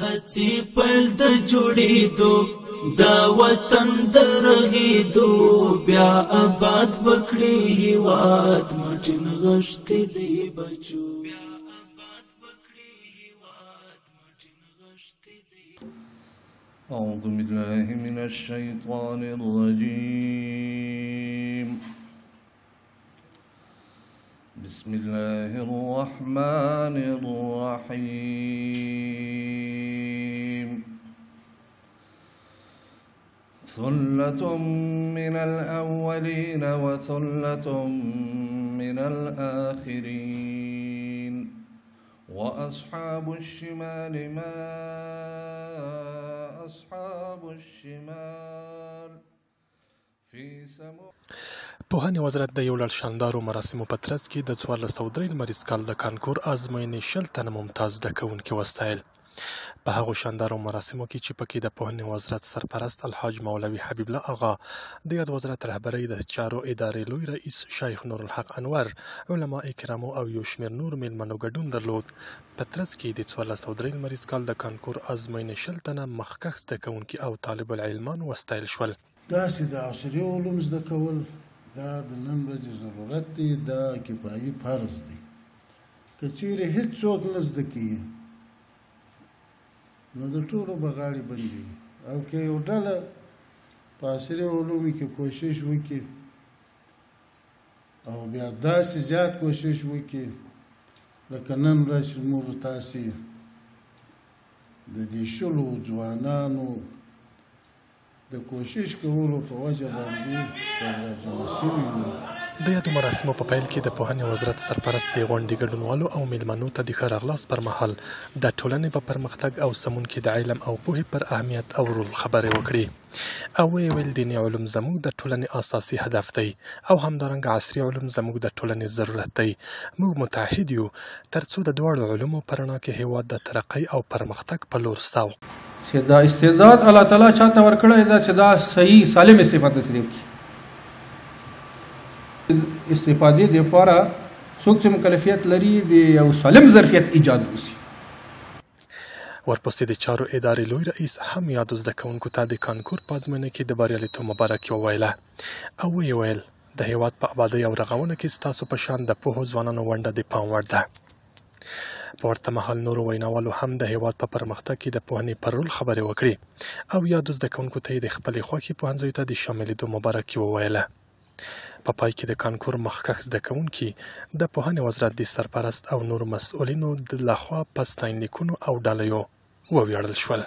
هڅې پیل د جوړېدو دا وطن د رغېدو بیا آباد بکړي هېواد مټین غښتې دی بچو أعوذ بالله من الشيطان الرجيم بسم الله الرحمن الرحيم ثلة من الأولين وثلة من الآخرين وأصحاب الشمال ما أصحاب الشمال في سمو پوهنې وزارت د یو لړ شاندارو مراسمو په ترڅ کې د 1403 لمریز کال د کانکور ازموینې 60 تنه ممتاز زده کوونکي وستایل. په هغو شاندارو مراسمو کې چې پکې د پوهنې وزارت سرپرست الحاج مولوي حبیب الله اغا، د یاد وزارت رهبرۍ د چارو ادارې لوی رئیس شیخ نور الحق انور، علما کرامو او یو شمېر نور میلمنو ګډون درلود. په ترڅ کې د 1403 لمریز کال د کانکور ازموینې 60 تنه مخکښ زده کوونکي او طالب العلمان وستایل شول. داسې د عصري علوم زده کول دا د نن ورځې ضرورت دی، دا کفایي فرض دی. که چیرې هېڅوک نه زده کوي نو د ټولو به غاړې بندي، او که یو ډله په عصري علومو کې کوشش وکړي او بیا داسې زیات کوشش وکړي لکه نن ورځ موږ تاسې د دې شلو ځوانانو د کوشش کولو په وجه باندې سره راجمع شوي وو. د یادو مراسمو په پیل کې د پوهنې وزارت سرپرست د غونډې ګډونوالو او میلمنو ته د ښه راغلاست پر مهال د ټولنې په پرمختګ او سمون کې د علم او پوهې پر اهمیت او رول خبرې وکړي او ویې ویل دیني علوم زموږ د ټولنې اساسي هدف دی او همدارنګه عصري علوم زموږ د ټولنې ضرورت دی. موږ متحد یو ترڅو د دواړو علومو په رڼا کې هېواد د ترقۍ او پرمختګ په لور ساو. چې دا استعداد الله تعالی چاته ورکړی دا چې دا صحیح سالم استفاده ترې وکړي. استفادې دپاره څوک چې مکلفیت لري د یو سالم ظرفیت ایجاد وشي. ورپسې د چارو ادارې لوی رئیس هم یادو زده کوونکو ته د کانکور په ازموینه کې د بریالیتوب مبارکي وویله او ویې ویل د هېواد په ابادۍ او رغونه کې ستاسو په شان د پوهو ځوانانو ونډه د پام وړ ده. په ورته مهال نورو ویناوالو هم د هېواد په پرمختګ کې د پوهنې پر رول خبرې وکړې او یادو زده کوونکو ته یې د خپلې خوښې پوهنځیو ته د شاملېدو مبارکي وویله. په پای کې د کانکور مخکښ زده کوونکي د پوهنې وزارت د سرپرست او نورو مسؤلینو د لخوا په ستاینلیکونو او ډالیو وویاړل شول.